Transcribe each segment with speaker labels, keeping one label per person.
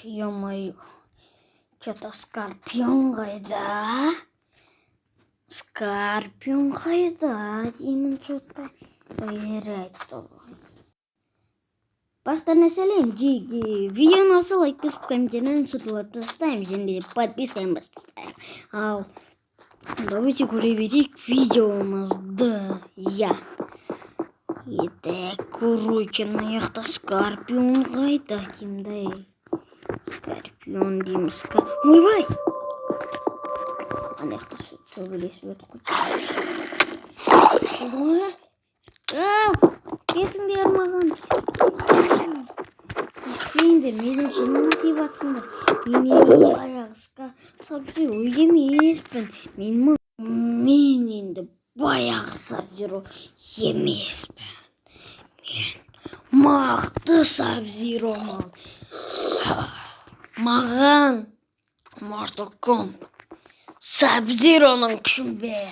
Speaker 1: Ё-моё. Что-то Скорпион қайда? Скорпион қайда? Деймін что-то. Ойрайды стол. Baştan eselim. Video nasıl like basıp комментарийін сұрап тастаймын. Және де подписканы басып тастаймын. Ал давайте көре берейік видеомызды. Итак, короче, мына Скорпион қайда деймін. Скорпион дейміз. Ойбай! Ана жақта төбелесіп өтіп қойды. Кетіңдер маған. Сеспейіндер, менің жыныма тиіп атсыңдар. Мен баяғы Сабзиро емеспін. Мен енді баяғы Сабзиро емеспін. Мен мықты Сабзиромын. Маған Mortal Kombat Сабзироның күшін бер.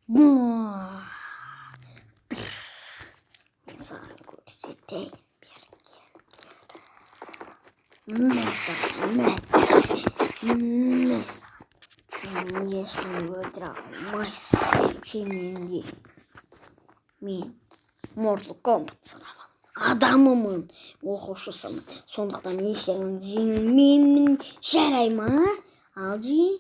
Speaker 1: Мен саған көрсетейін. Сен ешкім өлтіре алмайсың. Мен Mortal Kombat сырамын. Адамымын, оқушысымын. Сондықтан ешкімнің жеңілмеймін. Жарай ма? Ал жи.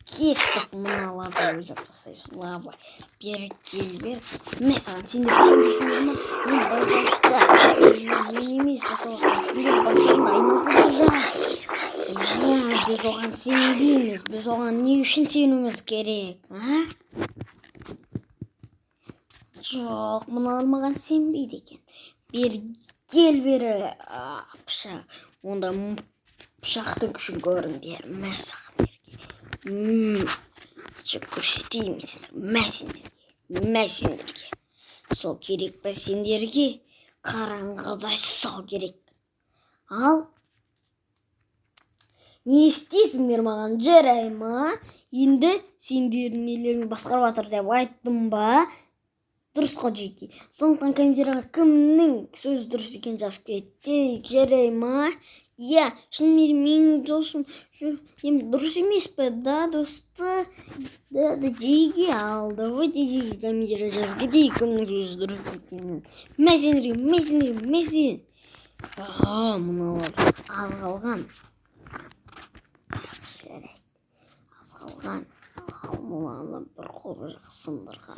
Speaker 1: Кеттік мыналарды өзіп тастайсың. Лава. Бері кел бер. Мен саған сендер түсінбейсіңдер ма? Мен байқаушыда. Мен емес жасалған. Сендер бастарын айналдырып. Біз оған сенбейміз. Біз оған не үшін сенуіміз керек? Жоқ, мыналар маған сенбейді екен. Бері кел бері. Пышақ. Онда пышақтың күшін көріңдер. Мен саған берген. Көрсетейін мен сендерге. Сол керек па сендерге? Қараңғыда сол керек. Ал не істейсіңдер маған? Жарай ма? Енді сендердің нелерін басқарып жатыр деп айттым ба? Дұрыс қой жеке. Сондықтан комментарийға кімнің сөз дұрыс екен жазып кетейік. Жарай ма? Шынымен менің досым дұрыс емес пе? Да, досты. Да, жеге алды. Давайте жеге комментарийға жазып кетейік кімнің сөз дұрыс екенін. Мен сендерге. Мыналар аз қалған. Жарайды. Аз қалған. Мынаны бір қолы жақсындырға.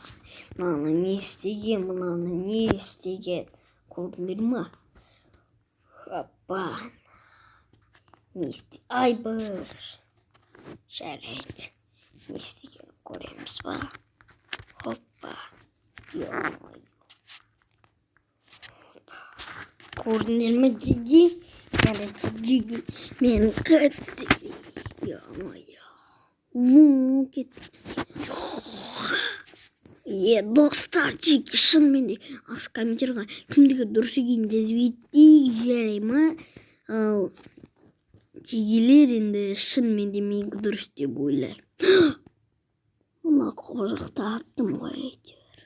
Speaker 1: Мынаны не істеген? Көрдіңдер ма? Хоппа. Не істеген? Ай бір. Жарайды. Не істеген көреміз ба? Хоппа. Көрдіңдер ма жеге? Жарайды. Мен кәттік. Кеттік бізде. Достар, жеке шынымен де аз комментарийға кімдігі дұрыс екенін жазып кетейік. Жарай ма? Ал жегелер енді шынымен де менікі дұрыс деп ойлаймын. Мына қожық таптым ғой әйтеуір.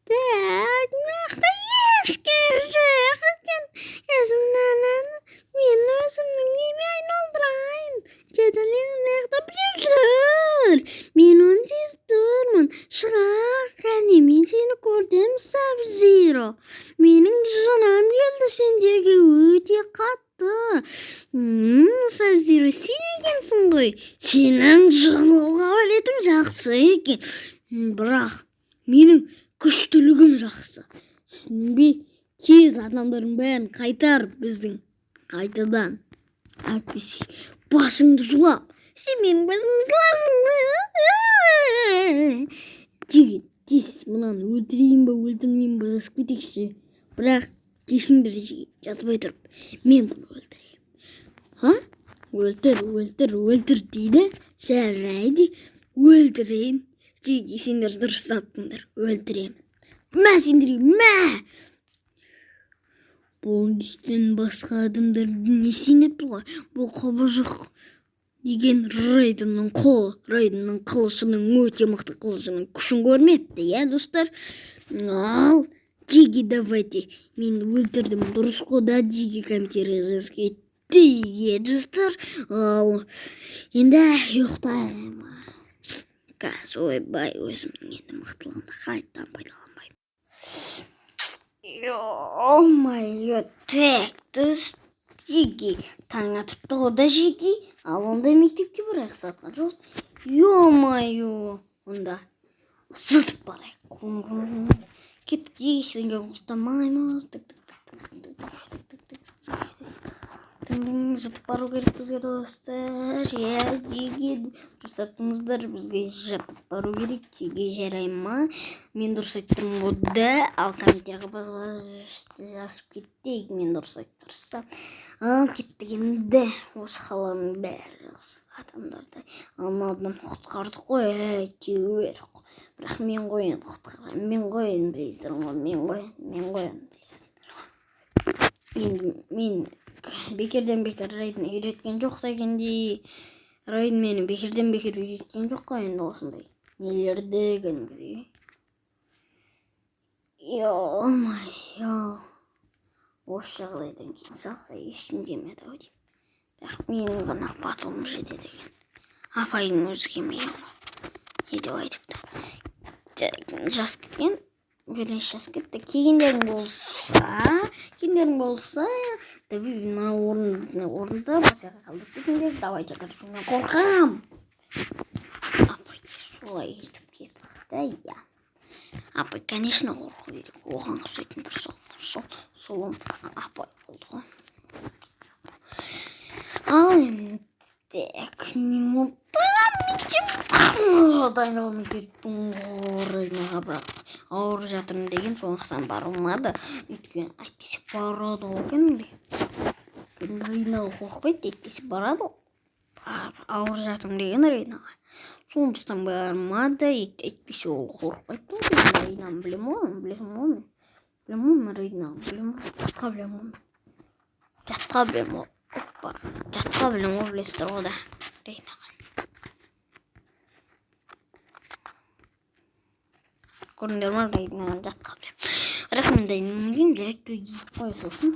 Speaker 1: Так, нақты ешкім жоқ екен. Мен өзімнің неме айналдырайын. Жадален нақты біліп жүр. Мен онсыз тұрмын. Шығақ, кәне мен сені көрдім, Сабзиро. Менің жынам келді сендерге өте қатты. Сабзиро, сен екенсің ғой. Сенің жыңылға білетін жақсы екен. Бірақ менің күштілігім жақсы. Түсінбей, тез адамдардың бәрін қайтар біздің қайтадан. Әйтпесе басыңды жұлап. Сен менің басымды жұласың ба? Жеге, тез мынаны өлтірейін ба, өлтірмейін ба жазып кетейікші. Бірақ кешіңдер жеге, жазбай тұрып, мен бұны өлтірейін. Өлтір дейді. Жарайды, өлтірейін. Жеге, сендер дұрыс таптыңдар, өлтірейін. Сендерге. Бұл үстін басқа адамдардың не сеніп тұр ғой? Бұл құбыжық деген Райденнің қылышының өте мықты қылышының күшін көрмепті, иә достар. Ал Джиги, давайте, мен өлтірдім, дұрыс қой да, Джиги комменттеріңіз кетті, иә достар. Ал енді ұйықтаймын. Қазір ойбай, өзімнің енді мықтылығымды қайттан пайдаланбаймын. Ё-моё, так, достар. Джиги таң атыпты ғой да, Джиги. Ал онда мектепке барайық, сатқан жоқ. Ё-моё, онда зытып барайық. Кеттік, ештеңе құлтамаймыз. Зытып бару керек бізге, достар. Иә, Джиги, дұрыс айттыңыздар, бізге жатып бару керек. Джиги, жарай ма? Мен дұрыс айттым ғой да. Ал комменттерге жазып кеттік, мен дұрыс айттырсам. Ал кеттік енді, осы қаланың бәрі адамдарды алмадан құтқардық қой, әйтеуір. Бірақ мен ғой енді құтқарамын, мен ғой енді білесіздер ғой, мен ғой енді мен бекерден бекер Райден үйреткен жоқ дегенде, Райден мені бекерден бекер үйреткен жоқ қой енді осындай нелерді кәдімгідей. Ё-моё, осы жағдайдан кейін саққа ешкім келмеді ау деймін. Бірақ менің ғана батылым жетеді екен. Апайдың өзі келмей ау. Не деп айтыпты? Жазып кеткен. Бірнеше жазып кетті. Келгендерің болса, мына орынды басқа қалдырып кетіңдер. Давайте, короче, мен қорқам. Апай солай етіп кетті, иә. Апай, конечно, қорқу керек. Оған ұқсайтын бір сол апай болды ғой. Ал енді дайындалмай кеттім Райнаға, бірақ ауырып жатырмын деген сондықтан барылмады. Өйткені әйтпесе барады ғой кәдімгідей. Райнаға қорқпайды, әйтпесе барады ғой. Ауырып жатырмын деген Райнаға. Сондықтан бармады, әйтпесе ол қорқпайды ғой. Райнаны білем ғой. Жатқа білем ғой. Оппа, жатқа білем ғой, білесіздер ғой да. Райнаға. Көріңдер ма, Райнаға жатқа білем. Бірақ мен дайынмеген директор дейіп қойсылсын.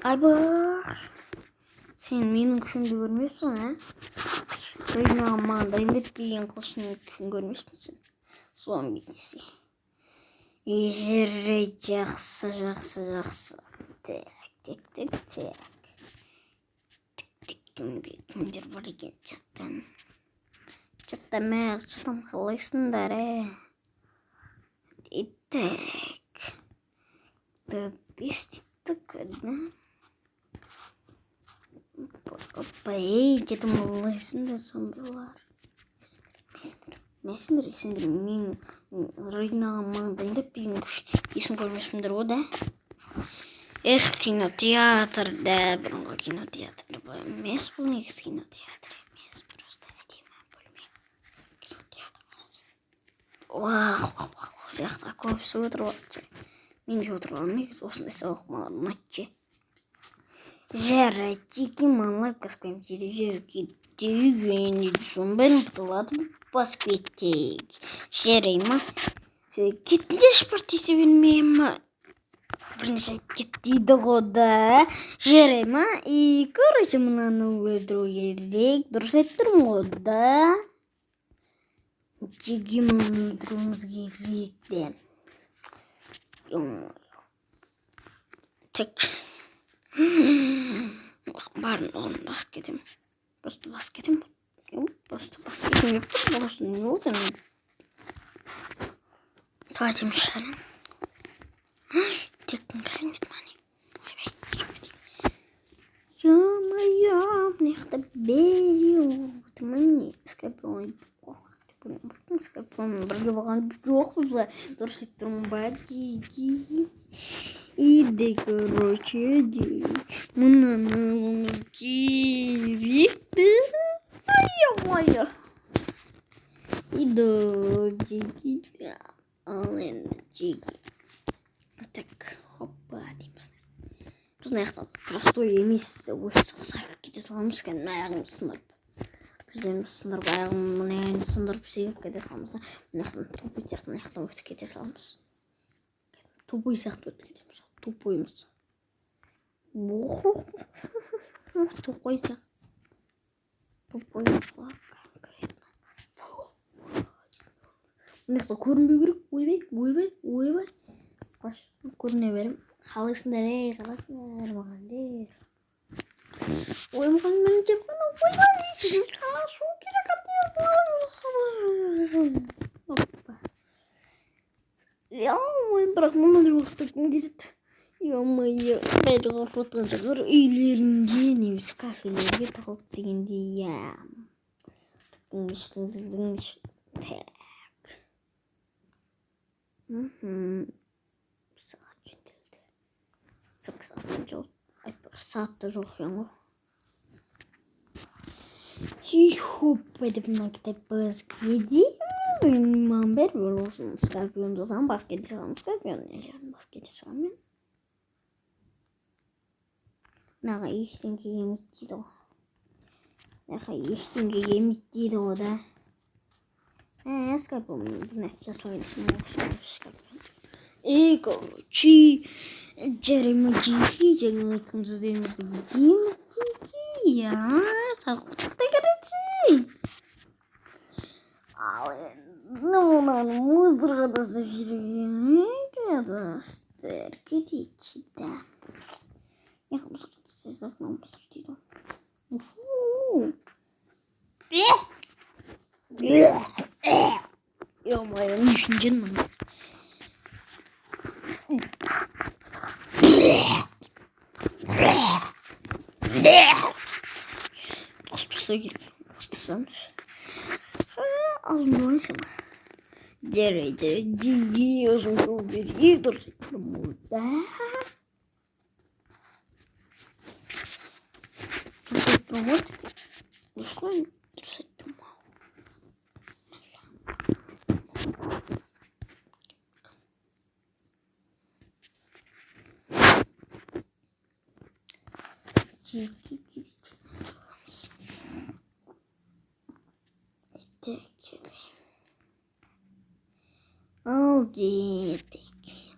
Speaker 1: Айбар, сен менің күшімді көрмепсің, ә? Райнаға маған дайындап деген қылышының күшін көрмепсің сен? Соны бетінсе. Жарайды, жақсы. Так. Кімдер бар екен жаттан? Жаттан қалайсыңдар, ә? Так. Бестеттік, да? Опа, жетім олайсыңдар, зомбилар. Сендер мен Райнаға маған дайындап деген есім көрмеспіңдер ғой, да? Кинотеатрда, бұрынғы кинотеатрда бар емес, бұл негізі кинотеатр емес, просто әдемі бөлме. Кинотеатр. Вау, сияқты көбісі отырып жатыр. Мен де отырып алам, негізі осындай сабақ маған ұнайды. Жарайды, маған қасқайым терезеге деген соның бәрін бұтылады басып кетейік. Жарай ма? Кетінде шпартесі білмейм ма? Бірнеше айтып кеттейді ғой да. Жарай ма? Короче, мынаны өлтіру керек. Дұрыс айттырмын ғой да. Джиги мынаны өлтіруіміз керек. Так. Барын оған басып кетем. Просто басып кетем. Давайте мешаем. Техника внимание. Ё-моё, мне их берут. Мне скайпом бірге болған жоқпыз ба? Дұрыс айттырмын ба, Джиги? Иди, короче, мынаны алуымыз керек. Ой-ой-ой. Иди, Джиги. Ал енді Джиги. Так, хоппа дейміз. Біз мына простой емес осы сайып кете саламыз екен, аяғымыз сындырып. Бізден сындырып аяғын сындырып сегіп кете саламыз да, мына тупой сияқты мына өтіп кете саламыз. Тупой сияқты өтіп кетеміз. Тупоймыз. Тупой сияқты. Тупоймыз ғой конкретно. Мына көрінбеу керек. Ойбай. Қош, көріне берем. Қалайсыңдар, мұғалімдер? Ой, мұғалімдердің телефоны, ойбай, қалашу керек атты. Ой, бірақ мұндай уақытта кім келеді? Ё-моё, бәрі қорқып отырған жерлер үйлерінде немесе кафелерге тығылып дегенде, Так. Сағат жөнделді. Сағатта жоқ екен ғой. Деп мына кітапты бізге дейміз. Маған бәрібір болсын. Скорпион жазамын, басқа кете саламын. Скорпион не жерін басқа кете саламын мен. Мынаға ештеңке емейді ғой. Да. Скорпион бір нәрсе жасау Скорпион. Короче, Джереми жаңа айтқан сөздерімізді кетеміз. Сақұтты короче. Ал мынаны мусорға тастап жіберген достар, кетейікші да. Мусор тастайсақ, мусор дейді. Ё-моё, не үшін жен мұны. Қоспаса керек. Қоспасамыз. Азым болайсың. Жарайды. Өзім жол берге дұрыс айтырмын. Дұрыс айтырмын. Дұрыс айтырмын.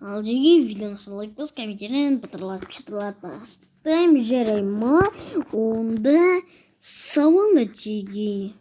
Speaker 1: Ал жерге видеоны лайк бас, комменттерін бытырлап бастым. Жарай ма? Онда сауалда жерге.